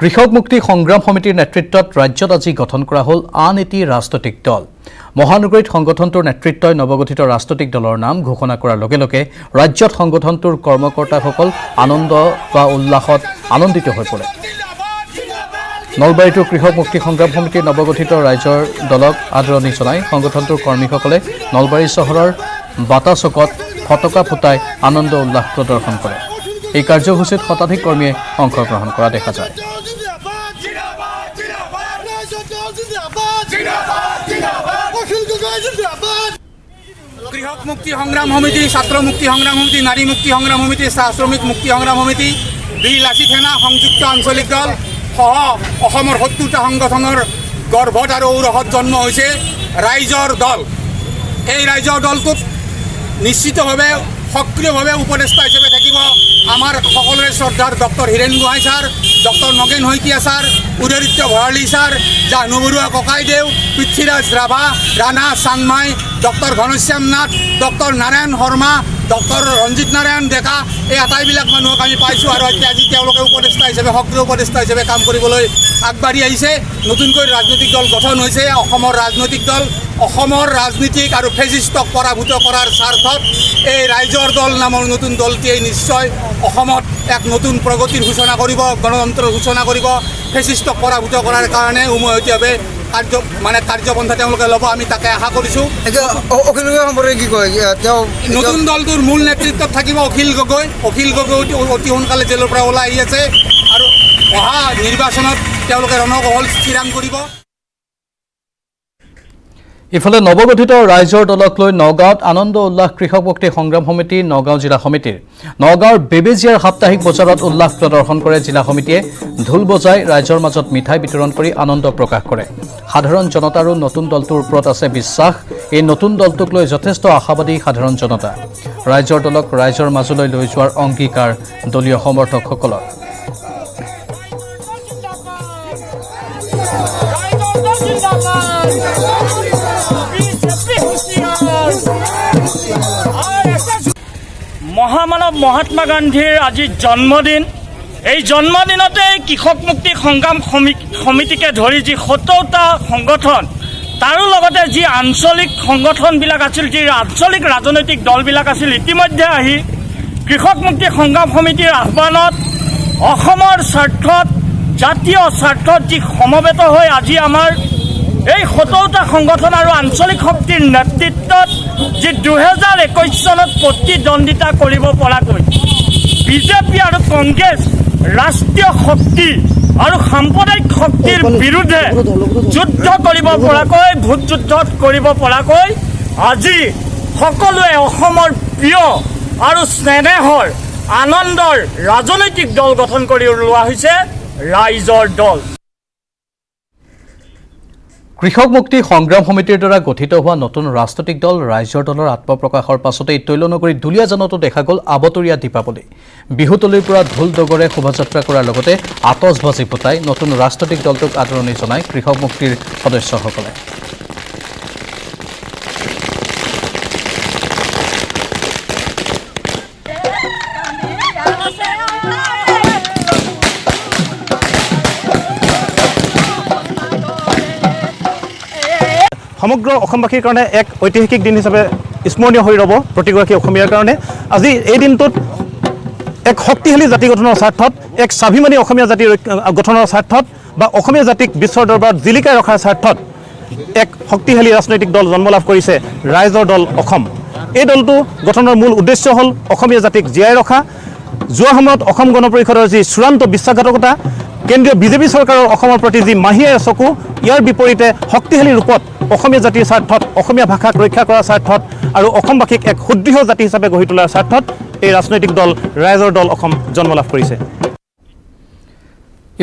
কৃষক মুক্তি সংগ্ৰাম সমিতিৰ নেতৃত্বত ৰাজ্যত আজি গঠন কৰা হ'ল আন এটি ৰাজনৈতিক দল। মহানগৰীত সংগঠনটোৰ নেতৃত্বই নৱগঠিত ৰাজনৈতিক দলৰ নাম ঘোষণা কৰাৰ লগে লগে ৰাজ্যত সংগঠনটোৰ কৰ্মকৰ্তাসকল আনন্দ বা উল্লাসত আনন্দিত হৈ পৰে। নলবাৰীৰ কৃষক মুক্তি সংগ্ৰাম সমিতিৰ নৱগঠিত ৰাইজৰ দলক আদৰণি জনাই সংগঠনটোৰ কৰ্মীসকলে নলবাৰী চহৰৰ বাটা চকত ফটকা ফুটাই আনন্দ উল্লাস প্ৰদৰ্শন কৰে। এই কাৰ্যসূচীত শতাধিক কৰ্মীয়ে অংশগ্ৰহণ কৰা দেখা যায়। কৃষক মুক্তি সংগ্ৰাম সমিতি, ছাত্ৰ মুক্তি সংগ্ৰাম সমিতি, নাৰী মুক্তি সংগ্ৰাম সমিতি, চাহ শ্ৰমিক মুক্তি সংগ্ৰাম সমিতি, বীৰ লাচিত সেনা সংযুক্ত আঞ্চলিক দল সহ অসমৰ ৭০টা সংগঠনৰ গৰ্ভত আৰু ঔৰসত জন্ম হৈছে ৰাইজৰ দল। এই ৰাইজৰ দলটোত নিশ্চিতভাৱে সক্ৰিয়ভাৱে উপদেষ্টা হিচাপে থাকিব আমাৰ সকলোৰে শ্ৰদ্ধাৰ doctor Hiren Gohain sir, doctor Nagen Saikia sir, Udayaditya Bharali sir, Jahnu Barua ককাইদেউ, Prithviraj Rabha, Rana Changmai, doctor Ghanashyam Nath, doctor Narayan Sharma, doctor Ranjit Narayan Deka, এই আটাইবিলাক মানুহক আমি পাইছোঁ আৰু আজি তেওঁলোকে উপদেষ্টা হিচাপে সক্ৰিয় উপদেষ্টা হিচাপে কাম কৰিবলৈ আগবাঢ়ি আহিছে। নতুনকৈ ৰাজনৈতিক দল গঠন হৈছে। অসমৰ ৰাজনৈতিক দল অসমৰ ৰাজনীতিক আৰু ফেচিষ্টক পৰাভূত কৰাৰ স্বাৰ্থত এই ৰাইজৰ দল নামৰ নতুন দলটিয়ে নিশ্চয় অসমত এক নতুন প্ৰগতিৰ সূচনা কৰিব, গণতন্ত্ৰৰ সূচনা কৰিব। ফেচিষ্টক পৰাভূত কৰাৰ কাৰণে উমৈহতীয়াভাৱে কাৰ্যপন্থা তেওঁলোকে ল'ব, আমি তাকে আশা কৰিছোঁ। নতুন দলটোৰ মূল নেতৃত্বত থাকিব অখিল গগৈ। অখিল গগৈ অতি সোনকালে জেলৰ পৰা ওলাই আহি আছে আৰু অহা নিৰ্বাচনত তেওঁলোকে ৰণকহল স্থিৰাং কৰিব। ইফালে নৱগঠিত ৰাইজৰ দলক লৈ নগাঁৱত আনন্দ উল্লাস কৃষক মুক্তি সংগ্ৰাম সমিতি নগাঁও জিলা সমিতিৰ নগাঁৱৰ বেবেজিয়াৰ সাপ্তাহিক বজাৰত উল্লাস প্ৰদৰ্শন কৰে। জিলা সমিতিয়ে ঢোল বজাই ৰাইজৰ মাজত মিঠাই বিতৰণ কৰি আনন্দ প্ৰকাশ কৰে। সাধাৰণ জনতাৰো নতুন দলটোৰ ওপৰত আছে বিশ্বাস। এই নতুন দলটোক লৈ যথেষ্ট আশাবাদী সাধাৰণ জনতা। ৰাইজৰ দলক ৰাইজৰ মাজলৈ লৈ যোৱাৰ অংগীকাৰ দলীয় সমৰ্থকসকলৰ। মহামানৱ মহাত্মা গান্ধীৰ আজি জন্মদিন। এই জন্মদিনতে কৃষক মুক্তি সংগ্ৰাম সমিতিকে ধৰি যি ৭০টা সংগঠন, তাৰো লগতে যি আঞ্চলিক সংগঠনবিলাক আছিল, যি আঞ্চলিক ৰাজনৈতিক দলবিলাক আছিল, ইতিমধ্যে আহি কৃষক মুক্তি সংগ্ৰাম সমিতিৰ আহ্বানত অসমৰ স্বাৰ্থত, জাতীয় স্বাৰ্থত যি সমবেত হৈ আজি আমাৰ এই ৭০টা সংগঠন আৰু আঞ্চলিক শক্তিৰ নেতৃত্বত যি ২০২১ চনত প্ৰতিদ্বন্দ্বিতা কৰিব পৰাকৈ বিজেপি আৰু কংগ্ৰেছ ৰাষ্ট্ৰীয় শক্তি আৰু সাম্প্ৰদায়িক শক্তিৰ বিৰুদ্ধে যুদ্ধ কৰিব পৰাকৈ, ভোট যুদ্ধ কৰিব পৰাকৈ আজি সকলোৱে অসমৰ প্ৰিয় আৰু স্নেহৰ আনন্দৰ ৰাজনৈতিক দল গঠন কৰি ওলোৱা হৈছে ৰাইজৰ দল। কৃষক মুক্তি সংগ্ৰাম সমিতিৰ দ্বাৰা গঠিত হোৱা নতুন ৰাজনৈতিক দল ৰাইজৰ দলৰ আত্মপ্ৰকাশৰ পাছতেই তৈলনগৰীৰ দুলীয়াজানতো দেখা গ'ল আবতৰীয়া দীপাৱলী। বিহুতলীৰ পৰা ঢোল ডগৰে শোভাযাত্ৰা কৰাৰ লগতে আতচবাজি ফুটাই নতুন ৰাজনৈতিক দলটোক আদৰণি জনায় কৃষক মুক্তিৰ সদস্যসকলে। সমগ্ৰ অসমবাসীৰ কাৰণে এক ঐতিহাসিক দিন হিচাপে স্মৰণীয় হৈ ৰ'ব প্ৰতিগৰাকী অসমীয়াৰ কাৰণে। আজি এই দিনটোত এক শক্তিশালী জাতি গঠনৰ স্বাৰ্থত, এক স্বাভিমানী অসমীয়া জাতি গঠনৰ স্বাৰ্থত বা অসমীয়া জাতিক বিশ্বৰ দৰবাৰত জিলিকাই ৰখাৰ স্বাৰ্থত এক শক্তিশালী ৰাজনৈতিক দল জন্ম লাভ কৰিছে ৰাইজৰ দল অসম। এই দলটো গঠনৰ মূল উদ্দেশ্য হ'ল অসমীয়া জাতিক জীয়াই ৰখা। যোৱা সময়ত অসম গণ পৰিষদৰ যি চূড়ান্ত বিশ্বাসঘাতকতা, কেন্দ্ৰীয় বিজেপি চৰকাৰৰ অসমৰ প্ৰতি যি মাহীয়াৰ চকু, ইয়াৰ বিপৰীতে শক্তিশালী ৰূপত অসমীয়া জাতিৰ স্বাৰ্থত, অসমীয়া ভাষাক ৰক্ষা কৰাৰ স্বাৰ্থত আৰু অসমবাসীক এক সুদৃঢ় জাতি হিচাপে গঢ়ি তোলাৰ স্বাৰ্থত এই ৰাজনৈতিক দল ৰাইজৰ দল অসম জন্ম লাভ কৰিছে।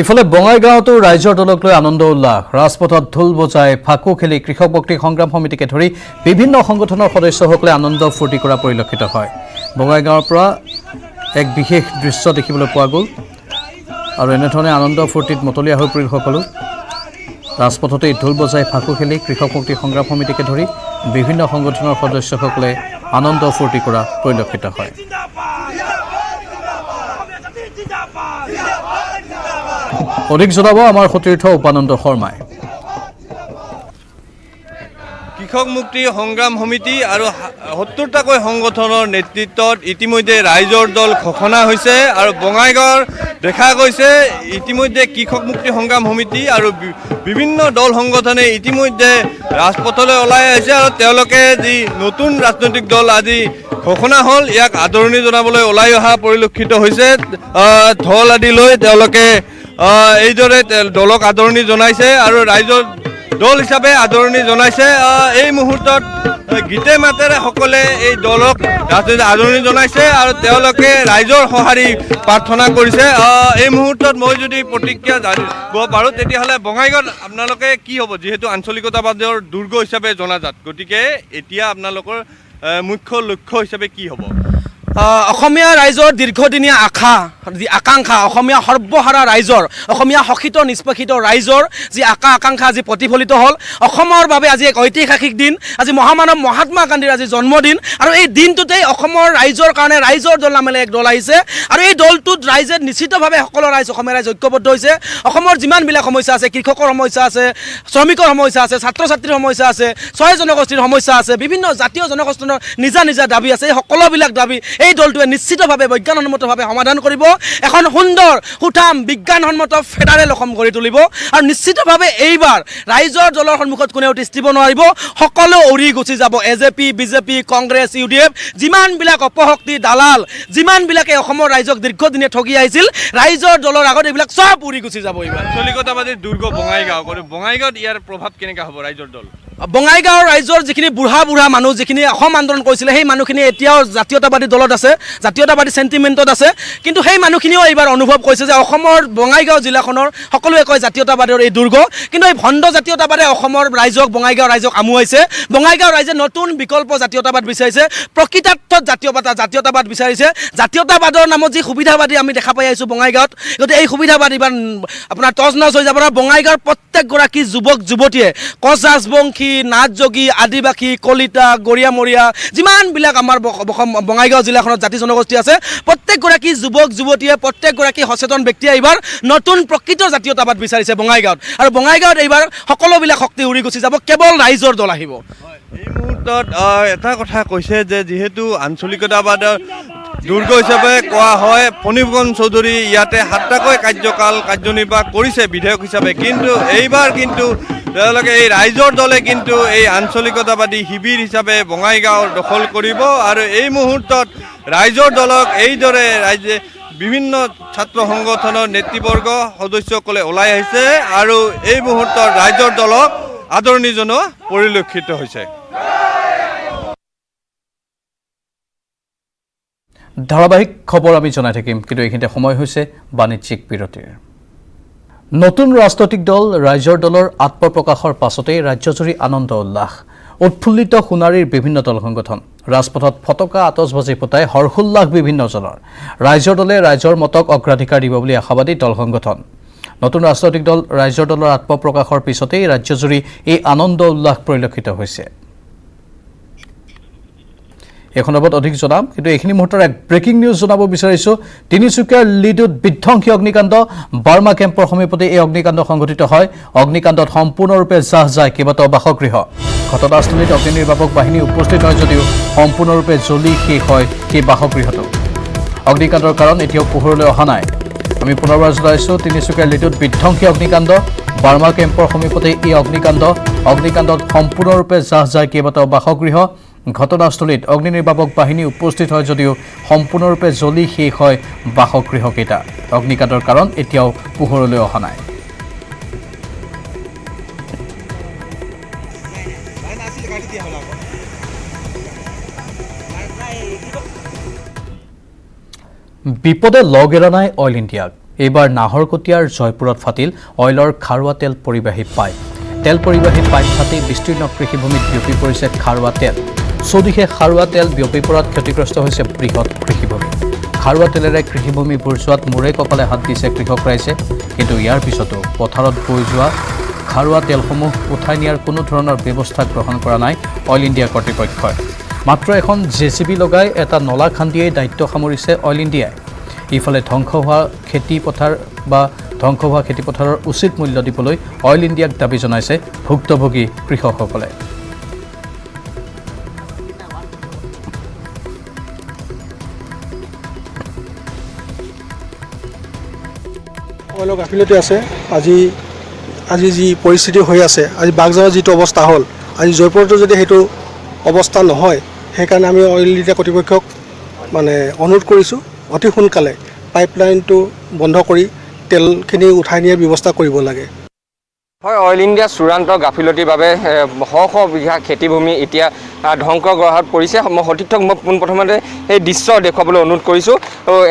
ইফালে বঙাইগাঁৱতো ৰাইজৰ দলক লৈ আনন্দ উল্লাস। ৰাজপথত ঢোল বজাই ফাকু খেলি কৃষক মুক্তি সংগ্ৰাম সমিতিকে ধৰি বিভিন্ন সংগঠনৰ সদস্যসকলে আনন্দ ফূৰ্তি কৰা পৰিলক্ষিত হয়। বঙাইগাঁৱৰ পৰা এক বিশেষ দৃশ্য দেখিবলৈ পোৱা গ'ল আৰু এনেধৰণে আনন্দ ফূৰ্তিত মতলীয়া হৈ পৰিল সকলো। ৰাজপথতে ঢোল বজাই ফাকু খেলি কৃষক মুক্তি সংগ্ৰাম সমিতিকে ধৰি বিভিন্ন সংগঠনৰ সদস্যসকলে আনন্দ ফূৰ্তি কৰা পৰিলক্ষিত হয়। অধিক জনাব আমাৰ সতীৰ্থ উপানন্দ শৰ্মাই। কৃষক মুক্তি সংগ্ৰাম সমিতি আৰু ৭০টাকৈ সংগঠনৰ নেতৃত্বত ইতিমধ্যে ৰাইজৰ দল ঘোষণা হৈছে আৰু বঙাইগাঁৱৰ দেখা গৈছে ইতিমধ্যে কৃষক মুক্তি সংগ্ৰাম সমিতি আৰু বিভিন্ন দল সংগঠনে ইতিমধ্যে ৰাজপথলৈ ওলাই আহিছে আৰু তেওঁলোকে যি নতুন ৰাজনৈতিক দল আজি ঘোষণা হ'ল ইয়াক আদৰণি জনাবলৈ ওলাই অহা পৰিলক্ষিত হৈছে। ঢোল আদি লৈ তেওঁলোকে এইদৰে দলক আদৰণি জনাইছে আৰু ৰাইজৰ দল হিচাপে আদৰণি জনাইছে। এই মুহূৰ্তত গীতে মাতেৰে সকলে এই দলক আদৰণি জনাইছে আৰু তেওঁলোকে ৰাইজৰ সঁহাৰি প্ৰাৰ্থনা কৰিছে। এই মুহূৰ্তত মই যদি প্ৰতিক্ৰিয়া জানিব পাৰোঁ তেতিয়াহ'লে বঙাইগাঁৱত আপোনালোকে কি হ'ব, যিহেতু আঞ্চলিকতাবাদৰ দুৰ্গ হিচাপে জনাজাত, গতিকে এতিয়া আপোনালোকৰ মুখ্য লক্ষ্য হিচাপে কি হ'ব? অসমীয়া ৰাইজৰ দীৰ্ঘদিনীয়া আকাংক্ষা, অসমীয়া সৰ্বহাৰা ৰাইজৰ, অসমীয়া শোষিত নিষ্পেষিত ৰাইজৰ যি আকাংক্ষা আজি প্ৰতিফলিত হ'ল। অসমৰ বাবে আজি এক ঐতিহাসিক দিন, আজি মহামানৱ মহাত্মা গান্ধীৰ আজি জন্মদিন আৰু এই দিনটোতেই অসমৰ ৰাইজৰ কাৰণে ৰাইজৰ দল নামেৰে এক দল আহিছে আৰু এই দলটোত ৰাইজে নিশ্চিতভাৱে সকলো ৰাইজ অসমীয়া ৰাইজ ঐক্যবদ্ধ হৈছে। অসমৰ যিমানবিলাক সমস্যা আছে, কৃষকৰ সমস্যা আছে, শ্ৰমিকৰ সমস্যা আছে, ছাত্ৰ ছাত্ৰীৰ সমস্যা আছে, স্বয় জনগোষ্ঠীৰ সমস্যা আছে, বিভিন্ন জাতীয় জনগোষ্ঠীৰ নিজা নিজা দাবী আছে, এই সকলোবিলাক দাবী এই দলটোৱে নিশ্চিতভাৱে বৈজ্ঞানসন্মতভাৱে সমাধান কৰিব। এখন সুন্দৰ সুঠাম বিজ্ঞানসন্মত ফেডাৰেল অসম গঢ়ি তুলিব আৰু নিশ্চিতভাৱে এইবাৰ ৰাইজৰ দলৰ সন্মুখত কোনেও তিষ্ঠিব নোৱাৰিব। সকলো উৰি গুচি যাব। এজেপি, বিজেপি, কংগ্ৰেছ, UDF, যিমানবিলাক অপশক্তি দালাল, যিমানবিলাকে অসমৰ ৰাইজক দীৰ্ঘদিনে ঠগি আহিছিল, ৰাইজৰ দলৰ আগত এইবিলাক চব উৰি গুচি যাব। এইবাৰ আঞ্চলিকতাবাদী দুৰ্গ বঙাইগাঁও, বঙাইগাঁৱত ইয়াৰ প্ৰভাৱ কেনেকুৱা হ'ব ৰাইজৰ দল? বঙাইগাঁৱৰ ৰাইজৰ যিখিনি বুঢ়া মানুহ, যিখিনি অসম আন্দোলন কৰিছিলে, সেই মানুহখিনি এতিয়াও জাতীয়তাবাদী দলত আছে, জাতীয়তাবাদী চেণ্টিমেণ্টত আছে। কিন্তু সেই মানুহখিনিও এইবাৰ অনুভৱ কৰিছে যে অসমৰ বঙাইগাঁও জিলাখনৰ সকলোৱে কয় জাতীয়তাবাদৰ এই দুৰ্গ, কিন্তু এই ভণ্ড জাতীয়তাবাদে অসমৰ ৰাইজক, বঙাইগাঁও ৰাইজক আমুৱাইছে। বঙাইগাঁও ৰাইজে নতুন বিকল্প জাতীয়তাবাদ বিচাৰিছে, প্ৰকৃতাৰ্থত জাতীয়তাবাদ বিচাৰিছে। জাতীয়তাবাদৰ নামত যি সুবিধাবাদী আমি দেখা পাই আহিছোঁ বঙাইগাঁৱত, গতিকে এই সুবিধাবাদ এইবাৰ আপোনাৰ তজনজ হৈ যাব। বঙাইগাঁৱৰ প্ৰত্যেকগৰাকী যুৱক যুৱতীয়ে কোচ ৰাজবংশী, নাথ যোগী, আদিবাসী, কলিতা, গৰিয়ামৰীয়া, যিমানবিলাক আমাৰ বঙাইগাঁও জিলাখনত জাতি জনগোষ্ঠী আছে, প্ৰত্যেকগৰাকী যুৱক যুৱতীয়ে, প্ৰত্যেকগৰাকী সচেতন ব্যক্তিয়ে এইবাৰ নতুন প্ৰকৃত জাতীয়তাবাদ বিচাৰিছে বঙাইগাঁৱত। আৰু বঙাইগাঁৱত এইবাৰ সকলোবিলাক শক্তি উৰি গুচি যাব, কেৱল ৰাইজৰ দল আহিব। এই মুহূৰ্তত এটা কথা কৈছে যে যিহেতু আঞ্চলিকতাবাদৰ দুৰ্গ হিচাপে কোৱা হয়, ফণীভূষণ চৌধুৰী ইয়াতে 7টাকৈ কাৰ্যনিৰ্বাহ কৰিছে বিধায়ক হিচাপে, কিন্তু এইবাৰ কিন্তু তেওঁলোকে এই ৰাইজৰ দলে কিন্তু এই আঞ্চলিকতাবাদী শিবিৰ হিচাপে বঙাইগাঁও দখল কৰিব আৰু এই মুহূৰ্তত ৰাইজৰ দলক এইদৰে ৰাইজে বিভিন্ন ছাত্ৰ সংগঠনৰ নেতৃবৰ্গ সদস্যসকলে ওলাই আহিছে আৰু এই মুহূৰ্তত ৰাইজৰ দলক আদৰণি জনোৱা পৰিলক্ষিত হৈছে। ধাৰাবাহিক খবৰ আমি জনাই থাকিম, কিন্তু এইখিনিতে সময় হৈছে বাণিজ্যিক বিৰতিৰ। নতুন ৰাজনৈতিক দল ৰাইজৰ দলৰ আত্মপ্ৰকাশৰ পাছতেই ৰাজ্যজুৰি আনন্দ উল্লাস, উৎফুল্লিত সোণাৰীৰ বিভিন্ন দল সংগঠন, ৰাজপথত ফটকা আতচবাজি ফুটাই হৰ্ষোল্লাস বিভিন্নজনৰ। ৰাইজৰ দলে ৰাইজৰ মতক অগ্ৰাধিকাৰ দিব বুলি আশাবাদী দল সংগঠন। নতুন ৰাজনৈতিক দল ৰাইজৰ দলৰ আত্মপ্ৰকাশৰ পিছতেই ৰাজ্যজুৰি এই আনন্দ উল্লাস পৰিলক্ষিত হৈছে। এই সন্দৰ্ভত অধিক জনাম, কিন্তু এইখিনি মুহূৰ্তৰ এক ব্ৰেকিং নিউজ জনাব বিচাৰিছোঁ। তিনিচুকীয়াৰ লিডুত বিধ্বংসী অগ্নিকাণ্ড, বাৰ্মা কেম্পৰ সমীপতে এই অগ্নিকাণ্ড সংঘটিত হয়। অগ্নিকাণ্ডত সম্পূৰ্ণৰূপে জাহ যায় কেইবাটাও বাসগৃহ। ঘটনাস্থলীত অগ্নি নিৰ্বাপক বাহিনী উপস্থিত হয় যদিও সম্পূৰ্ণৰূপে জ্বলি শেষ হয় সেই বাসগৃহটো। অগ্নিকাণ্ডৰ কাৰণ এতিয়াও পোহৰলৈ অহা নাই। আমি পুনৰবাৰ জনাইছোঁ, তিনিচুকীয়াৰ লিডুত বিধ্বংসী অগ্নিকাণ্ড, বাৰ্মা কেম্পৰ সমীপতে এই অগ্নিকাণ্ডত সম্পূৰ্ণৰূপে জাহ যায় কেইবাটাও বাসগৃহ। ঘটনাস্থলীত অগ্নি নিৰ্বাপক বাহিনী উপস্থিত হয় যদিও সম্পূৰ্ণৰূপে জ্বলি শেষ হয় বাসগৃহকেইটা। অগ্নিকাণ্ডৰ কাৰণ এতিয়াও পোহৰলৈ অহা নাই। বিপদে লগ এৰা নাই অইল ইণ্ডিয়াক। এইবাৰ নাহৰকটীয়াৰ জয়পুৰত ফাটিল অইলৰ খাৰুৱা তেল পৰিবাহী পাইপ। তেল পৰিবাহী পাইপ ফাটি বিস্তীৰ্ণ কৃষিভূমিত বিয়পি পৰিছে খাৰুৱা তেল। চৌদিশে খাৰুৱা তেল বিয়পি পৰাত ক্ষতিগ্ৰস্ত হৈছে বৃহৎ কৃষিভূমি। খাৰুৱা তেলেৰে কৃষিভূমি বুৰচোৱাত মূৰে কপালে হাত দিছে কৃষক ৰাইজে, কিন্তু ইয়াৰ পিছতো পথাৰত বৈ যোৱা খাৰুৱা তেলসমূহ উঠাই নিয়াৰ কোনো ধৰণৰ ব্যৱস্থা গ্ৰহণ কৰা নাই অইল ইণ্ডিয়া কৰ্তৃপক্ষই। মাত্ৰ এখন JCB লগাই এটা নলা খান্দিয়েই দায়িত্ব সামৰিছে অইল ইণ্ডিয়াই। ইফালে ধ্বংস হোৱা খেতিপথাৰৰ উচিত মূল্য দিবলৈ অইল ইণ্ডিয়াক দাবী জনাইছে ভুক্তভোগী কৃষকসকলে। অইলৰ গাফিলতি আছে। আজি যি পৰিস্থিতি হৈ আছে, আজি বাগজানৰ যিটো অৱস্থা হ'ল, আজি জয়পুৰতো যদি সেইটো অৱস্থা নহয়, সেইকাৰণে আমি অইল ইণ্ডিয়া কৰ্তৃপক্ষক মানে অনুৰোধ কৰিছোঁ অতি সোনকালে পাইপলাইনটো বন্ধ কৰি তেলখিনি উঠাই নিয়াৰ ব্যৱস্থা কৰিব লাগে। হয়, অইল ইণ্ডিয়া চূড়ান্ত গাফিলতিৰ বাবে শ বিঘা খেতিভূমি এতিয়া ধ্বংস গৰাহত পৰিছে। মই সতীৰ্থক মই পোনপ্ৰথমতে সেই দৃশ্য দেখুৱাবলৈ অনুৰোধ কৰিছোঁ।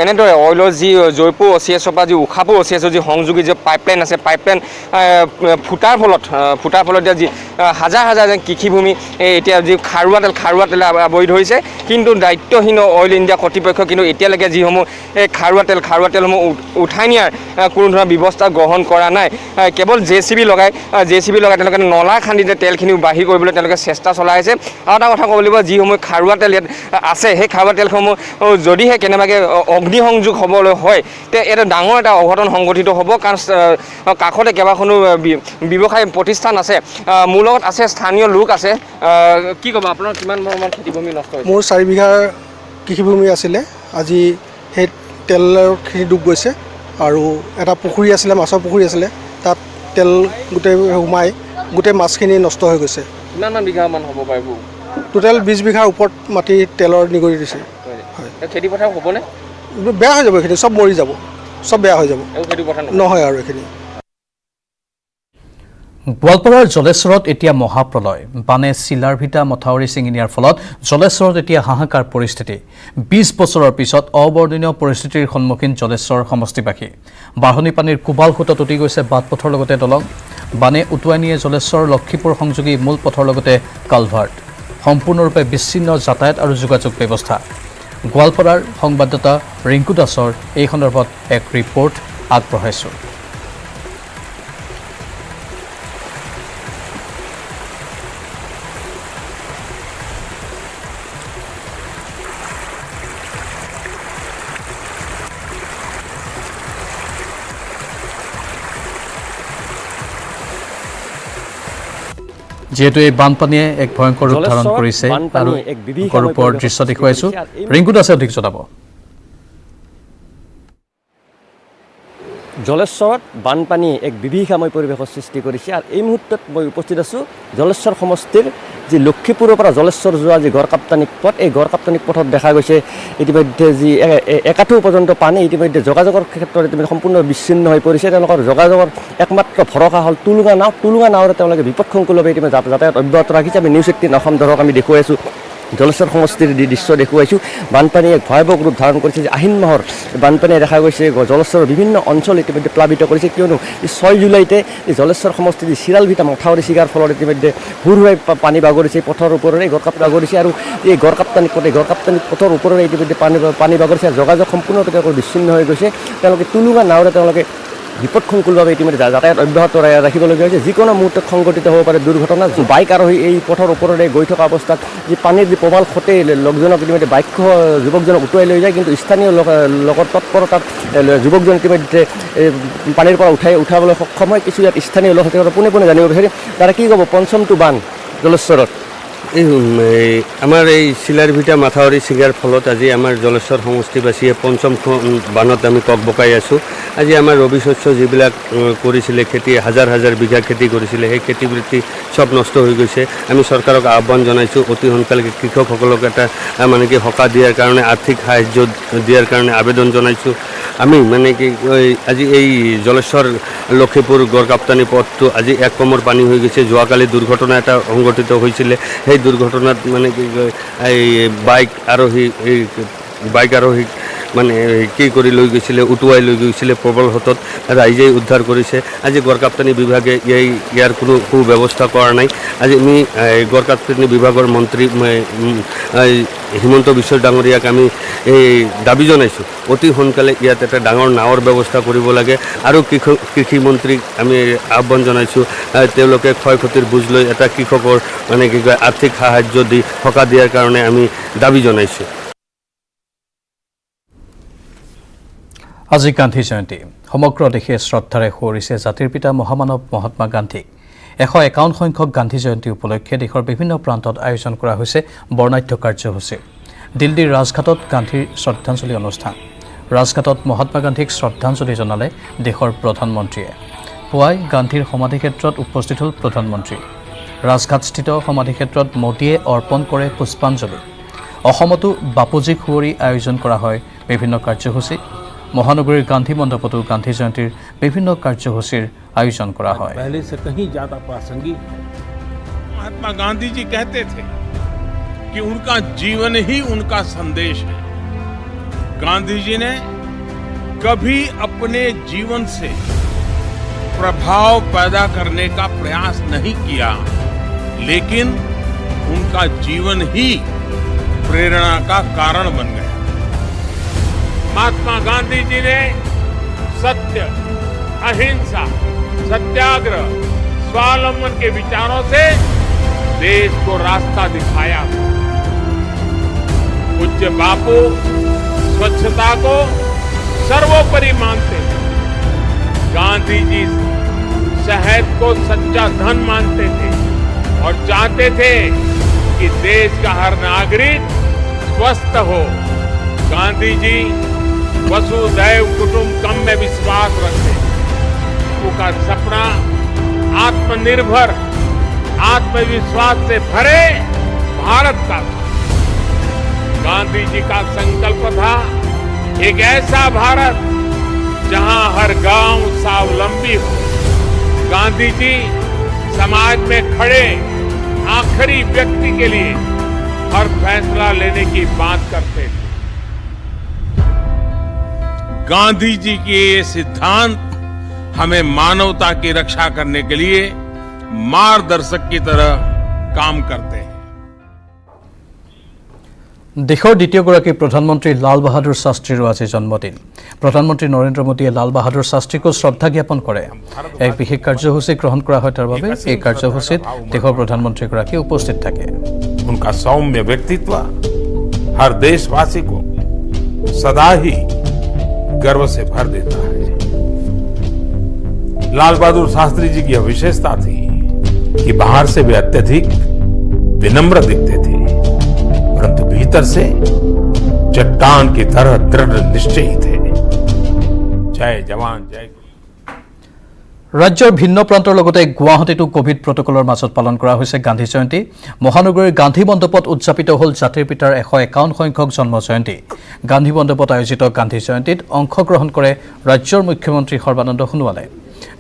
এনেদৰে অইলৰ যি জয়পুৰ OCS পৰা যি উষাপুৰ OCS যি সংযোগী যি পাইপলাইন আছে, পাইপলাইন ফুটাৰ ফলত এতিয়া যি হাজাৰ কৃষিভূমি এতিয়া যি খাৰুৱা তেলে আৱৰি ধৰিছে। কিন্তু দায়িত্বহীন অইল ইণ্ডিয়া কৰ্তৃপক্ষ কিন্তু এতিয়ালৈকে যিসমূহ এই খাৰুৱা তেলসমূহ উঠাই নিয়াৰ কোনো ধৰণৰ ব্যৱস্থা গ্ৰহণ কৰা নাই। কেৱল JCB লগাই তেওঁলোকে নলা খান্দি তেলখিনি বাহিৰ কৰিবলৈ তেওঁলোকে চেষ্টা চলাই আছে। আৰু এটা কথা ক'ব লাগিব, যিসমূহ খাৰুৱা তেল ইয়াত আছে, সেই খাৰুৱা তেলসমূহ যদিহে কেনেবাকৈ অগ্নিসংযোগ হ'বলৈ হয়, তে এটা ডাঙৰ এটা অঘটন সংঘটিত হ'ব। কাৰণ কাষতে কেইবাখনো ব্যৱসায় প্ৰতিষ্ঠান আছে, মোৰ লগত আছে স্থানীয় লোক আছে। কি ক'ব, আপোনাৰ কিমান মান খেতিভূমি নষ্ট হৈছে? মোৰ 4 বিঘাৰ কৃষিভূমি আছিলে, আজি সেই তেলৰখিনি ডুব গৈছে। আৰু এটা পুখুৰী আছিলে, মাছৰ পুখুৰী আছিলে, তাত তেল গোটেই সোমাই গোটেই মাছখিনি নষ্ট হৈ গৈছে। কিমান বিঘামান হ'ব পাৰিব? টোটেল 20 বিঘাৰ ওপৰত মাটি তেলৰ নিগৰি দিছে। হয়, খেতিপথাৰ হ'বনে? বেয়া হৈ যাব, এইখিনি চব মৰি যাব, চব বেয়া হৈ যাব, খেতিপথাৰ নহয় আৰু এইখিনি। গোৱালপাৰাৰ জলেশ্বৰত এতিয়া মহাপ্ৰলয়। বানে চিলাৰভিটা মথাউৰি ছিঙি নিয়াৰ ফলত জলেশ্বৰত এতিয়া হাহাকাৰ পৰিস্থিতি। 20 বছৰৰ পিছত অবৰ্ণনীয় পৰিস্থিতিৰ সন্মুখীন জলেশ্বৰ সমষ্টিবাসী। বাঢ়নী পানীৰ কোবাল সোঁতত উটি গৈছে বাটপথৰ লগতে দলং। বানে উটুৱাই নিয়ে জলেশ্বৰ লক্ষীপুৰ সংযোগী মূল পথৰ লগতে কালভাৰ্ট। সম্পূৰ্ণৰূপে বিচ্ছিন্ন যাতায়াত আৰু যোগাযোগ ব্যৱস্থা। গোৱালপাৰাৰ সংবাদদাতা ৰিংকু দাসৰ এই সন্দৰ্ভত এক ৰিপৰ্ট আগবঢ়াইছোঁ। যিহেতু এই বানপানীয়ে এক ভয়ংকৰ ৰূপ ধাৰণ কৰিছে আৰু ওপৰৰ দৃশ্য দেখুৱাইছোঁ। ৰিংকু দাসে অধিক জনাব। জলেশ্বৰত বানপানীয়ে এক বিভীষিকাময় পৰিৱেশৰ সৃষ্টি কৰিছে। আৰু এই মুহূৰ্তত মই উপস্থিত আছোঁ জলেশ্বৰ সমষ্টিৰ যি লক্ষীপুৰৰ পৰা জলেশ্বৰ যোৱা যি গড়কাপ্তানি পথ, এই গড়কাপ্তানি পথত দেখা গৈছে ইতিমধ্যে যি একাঠু পৰ্যন্ত পানী ইতিমধ্যে যোগাযোগৰ ক্ষেত্ৰত ইতিমধ্যে সম্পূৰ্ণ বিচ্ছিন্ন হৈ পৰিছে। তেওঁলোকৰ যোগাযোগৰ একমাত্ৰ ভৰসা হ'ল টুলুঙা নাৱৰে তেওঁলোকে বিপদসংকুলভাৱে ইতিমধ্যে যাতায়াত অব্যাহত ৰাখিছে। আমি নিউজ 18 অসম ধৰক আমি দেখুৱাই আছোঁ জলেশ্বৰ সমষ্টিৰ দৃশ্য দেখুৱাইছোঁ। বানপানীয়ে এক ভয়াৱহ ৰূপ ধাৰণ কৰিছে। যে আহিন মাহৰ বানপানীয়ে দেখা গৈছে জলেশ্বৰৰ বিভিন্ন অঞ্চল ইতিমধ্যে প্লাবিত কৰিছে, কিয়নো 6 জুলাইতে এই জলেশ্বৰ সমষ্টিৰ যি চিৰালভিটা মথাউৰি ছিগাৰ ফলত ইতিমধ্যে হুৰহুৰাই পানী বাগৰিছে পথৰ ওপৰেৰে, গড়কাপ্তানি বাগৰিছে। আৰু এই গড়কাপ্তানি পথৰ ওপৰেৰে ইতিমধ্যে পানী বাগৰিছে। যোগাযোগ সম্পূৰ্ণৰূপে তেওঁলোকৰ বিচ্ছিন্ন হৈ গৈছে। তেওঁলোকে টুলুঙা নাৱৰে তেওঁলোকে বিপদসংকুলভাৱে ইতিমধ্যে যাতায়াত অব্যাহত ৰাখিবলগীয়া হৈছে। যিকোনো মুহূৰ্তত সংঘটিত হ'ব পাৰে দুৰ্ঘটনা। বাইক আৰোহী এই পথৰ ওপৰেৰে গৈ থকা অৱস্থাত যি পানীৰ যি প্ৰবাল সোঁতে লোকজনক ইতিমধ্যে বাইকসহ যুৱকজনক উটুৱাই লৈ যায়, কিন্তু স্থানীয় লোকৰ তৎপৰতাত যুৱকজন ইতিমধ্যে পানীৰ পৰা উঠাবলৈ সক্ষম হয়। কিছু ইয়াত স্থানীয় লোক পোনে জানিব বিচাৰি তাৰা কি ক'ব পঞ্চমটো বান জলেশ্বৰত? আমাৰ এই চিলাৰভিটা মাথাউৰি ছিগাৰ ফলত আজি আমাৰ জলেশ্বৰ সমষ্টিবাসীয়ে পঞ্চম বানত আমি ককবকাই আছোঁ। আজি আমাৰ ৰবি শস্য যিবিলাক কৰিছিলে খেতি, হাজাৰ বিঘা খেতি কৰিছিলে, সেই খেতি বৃত্তি চব নষ্ট হৈ গৈছে। আমি চৰকাৰক আহ্বান জনাইছোঁ অতি সোনকালে কৃষকসকলক এটা মানে কি সকাহ দিয়াৰ কাৰণে, আৰ্থিক সাহায্য দিয়াৰ কাৰণে আবেদন জনাইছোঁ। আমি মানে কি আজি এই জলেশ্বৰ লক্ষীপুৰ গড়কাপ্তানি পথটো আজি 1 কমৰ পানী হৈ গৈছে। যোৱাকালি দুৰ্ঘটনা এটা সংঘটিত হৈছিলে। সেই দুৰ্ঘটনাত মানে কি এই বাইক আৰোহী মানে কি কৰি লৈ গৈছিলে, উটুৱাই লৈ গৈছিলে প্ৰবল সোঁতত। ৰাইজেই উদ্ধাৰ কৰিছে। আজি গড়কাপ্তানি বিভাগে ইয়াৰ কোনো সুব্যৱস্থা কৰা নাই। আজি আমি গড়কাপ্তানি বিভাগৰ মন্ত্ৰী হিমন্ত বিশ্ব ডাঙৰীয়াক আমি এই দাবী জনাইছোঁ অতি সোনকালে ইয়াত এটা ডাঙৰ নাৱৰ ব্যৱস্থা কৰিব লাগে। আৰু কৃষিমন্ত্ৰীক আমি আহ্বান জনাইছোঁ তেওঁলোকে ক্ষয় ক্ষতিৰ বুজ লৈ এটা কৃষকৰ মানে কি কয় আৰ্থিক সাহায্য দি সকাহ দিয়াৰ কাৰণে আমি দাবী জনাইছোঁ। আজি গান্ধী জয়ন্তী সমগ্ৰ দেশে শ্ৰদ্ধাৰে সুঁৱৰিছে জাতিৰ পিতা মহামানৱ মহাত্মা গান্ধীক 151 সংখ্যক গান্ধী জয়ন্তী উপলক্ষে দেশৰ বিভিন্ন প্ৰান্তত আয়োজন কৰা হৈছে বৰ্ণাঢ্য কাৰ্যসূচী দিল্লীৰ ৰাজঘাটত গান্ধীৰ শ্ৰদ্ধাঞ্জলি অনুষ্ঠান ৰাজঘাটত মহাত্মা গান্ধীক শ্ৰদ্ধাঞ্জলি জনালে দেশৰ প্ৰধানমন্ত্ৰীয়ে পুৱাই গান্ধীৰ সমাধিক্ষেত্ৰত উপস্থিত হ'ল প্ৰধানমন্ত্ৰী ৰাজঘাটস্থিত সমাধিক্ষেত্ৰত মোদীয়ে অৰ্পণ কৰে পুষ্পাঞ্জলি অসমতো বাপুজীক সুঁৱৰি আয়োজন কৰা হয় বিভিন্ন কাৰ্যসূচী মহানগৰীৰ গান্ধী মণ্ডপতো গান্ধী জয়ন্তীৰ বিভিন্ন কাৰ্যসূচীৰ আয়োজন কৰা হয় पहले से कहीं ज्यादा प्रासंगिक है महात्मा गांधी जी कहते थे कि उनका जीवन ही उनका संदेश है गांधी जी ने कभी अपने जीवन से प्रभाव पैदा करने का प्रयास नहीं किया लेकिन उनका जीवन ही प्रेरणा का कारण बन गया महात्मा गांधी जी ने सत्य अहिंसा सत्याग्रह स्वावलंबन के विचारों से देश को रास्ता दिखाया पूज्य बापू स्वच्छता को सर्वोपरि मानते थे गांधी जी शहद को सच्चा धन मानते थे और चाहते थे कि देश का हर नागरिक स्वस्थ हो गांधी जी वसुधैव कुटुंबकम में विश्वास रखते उनका सपना आत्मनिर्भर आत्मविश्वास से भरे भारत का था गांधी जी का संकल्प था एक ऐसा भारत जहां हर गांव स्वावलंबी हो गांधी जी समाज में खड़े आखिरी व्यक्ति के लिए हर फैसला लेने की बात करते थे गांधी जी के ये सिद्धांत हमें मानवता की रक्षा करने के लिए मार्गदर्शक की तरह काम करते हैं দেশৰ দ্বিতীয়গৰাকী প্ৰধানমন্ত্ৰী লাল বাহাদুৰ শাস্ত্ৰীৰো আজি জন্মদিন প্ৰধানমন্ত্ৰী নৰেন্দ্ৰ মোদীয়ে লাল বাহাদুৰ শাস্ত্ৰীক শ্ৰদ্ধা জ্ঞাপন কৰে এক বিশেষ কাৰ্যসূচী গ্ৰহণ কৰা হয় তাৰ বাবে এই কাৰ্যসূচীত দেশৰ প্ৰধানমন্ত্ৰীগৰাকী উপস্থিত থাকে उनका सौम्य व्यक्तित्व हर देशवासी को सदा ही गर्व से भर देता है लाल बहादुर शास्त्री जी की यह विशेषता थी कि बाहर से वे अत्यधिक विनम्र दिखते थे परंतु भीतर से चट्टान की तरह दृढ़ निश्चयी थे जय जवान जय ৰাজ্যৰ ভিন্ন প্ৰান্তৰ লগতে গুৱাহাটীতো কোভিড প্ৰটকলৰ মাজত পালন কৰা হৈছে গান্ধী জয়ন্তী মহানগৰীৰ গান্ধী মণ্ডপত উদযাপিত হ'ল জাতিৰ পিতাৰ 151 সংখ্যক জন্ম জয়ন্তী গান্ধী মণ্ডপত আয়োজিত গান্ধী জয়ন্তীত অংশগ্ৰহণ কৰে ৰাজ্যৰ মুখ্যমন্ত্ৰী সৰ্বানন্দ সোণোৱালে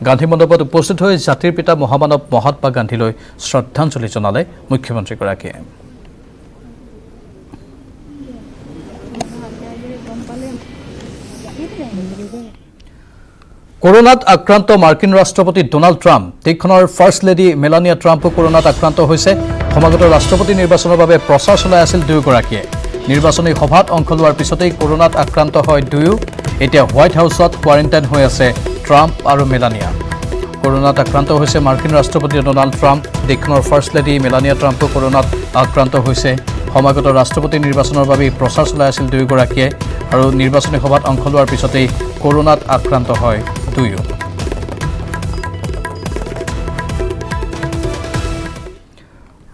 গান্ধী মণ্ডপত উপস্থিত হৈ জাতিৰ পিতা মহামানৱ মহাত্মা গান্ধীলৈ শ্ৰদ্ধাঞ্জলি জনালে মুখ্যমন্ত্ৰীগৰাকীয়ে কৰোনাত আক্ৰান্ত মাৰ্কিন ৰাষ্ট্ৰপতি ডোনাল্ড ট্ৰাম্প দেশখনৰ ফাৰ্ষ্ট লেডি মেলানিয়া ট্ৰাম্পো কৰোনাত আক্ৰান্ত হৈছে সমাগত ৰাষ্ট্ৰপতি নিৰ্বাচনৰ বাবে প্ৰচাৰ চলাই আছিল দুয়োগৰাকীয়ে নিৰ্বাচনী সভাত অংশ লোৱাৰ পিছতেই কৰোনাত আক্ৰান্ত হয় দুয়ো এতিয়া হোৱাইট হাউচত কোৱাৰেণ্টাইন হৈ আছে ট্ৰাম্প আৰু মেলানিয়া কৰোনাত আক্ৰান্ত হৈছে মাৰ্কিন ৰাষ্ট্ৰপতি ডোনাল্ড ট্ৰাম্প দেশখনৰ ফাৰ্ষ্ট লেডি মেলানিয়া ট্ৰাম্পো কৰোনাত আক্ৰান্ত হৈছে সমাগত ৰাষ্ট্ৰপতি নিৰ্বাচনৰ বাবে প্ৰচাৰ চলাই আছিল দুয়োগৰাকীয়ে আৰু নিৰ্বাচনী সভাত অংশ লোৱাৰ পিছতেই কৰোনাত আক্ৰান্ত হয় দুয়ো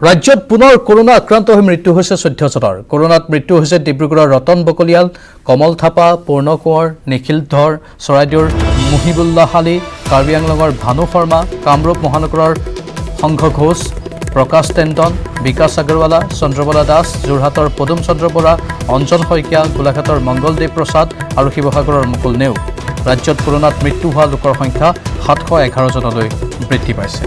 ৰাজ্যত পুনৰ কৰোনা আক্ৰান্ত হৈ মৃত্যু হৈছে 14 জনৰ কৰোনাত মৃত্যু হৈছে ডিব্ৰুগড়ৰ ৰতন বকলিয়াল কমল থাপা পূৰ্ণ কোঁৱৰ নিখিল ধৰ চৰাইদেউৰ মুহিবুল্লাহ আলী কাৰ্বি আংলঙৰ ভানু শৰ্মা কামৰূপ মহানগৰৰ সংঘ ঘোষ প্ৰকাশ টেণ্ডন বিকাশ আগৰৱালা চন্দ্ৰবলা দাস যোৰহাটৰ পদুম চন্দ্ৰ বৰা অঞ্জন শইকীয়া গোলাঘাটৰ মংগলদেৱ প্ৰসাদ আৰু শিৱসাগৰৰ মুকুল নেওগ ৰাজ্যত কৰোনাত মৃত্যু হোৱা লোকৰ সংখ্যা 711 জনলৈ বৃদ্ধি পাইছে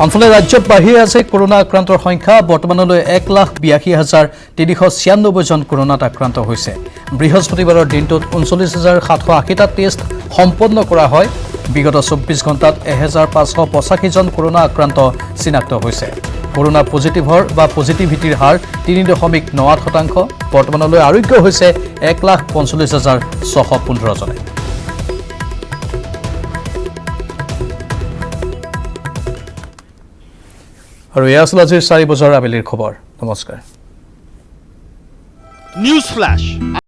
অঞ্চলে ৰাজ্যত বাঢ়ি আছে কৰোনা আক্ৰান্তৰ সংখ্যা বৰ্তমানলৈ 1,82,396 জন কৰোনাত আক্ৰান্ত হৈছে বৃহস্পতিবাৰৰ দিনটোত 39,780টা টেষ্ট সম্পন্ন কৰা হয় বিগত 24 ঘণ্টাত 1,585 জন কৰোনা আক্ৰান্ত চিনাক্ত হৈছে কৰোনা পজিটিভৰ বা পজিটিভিটিৰ হাৰ 3.98% বৰ্তমানলৈ আৰোগ্য হৈছে 1,45,615 জনে আৰু এয়া আছিল আজিৰ 4 বজাৰ আবেলিৰ খবৰ। নমস্কাৰ। News flash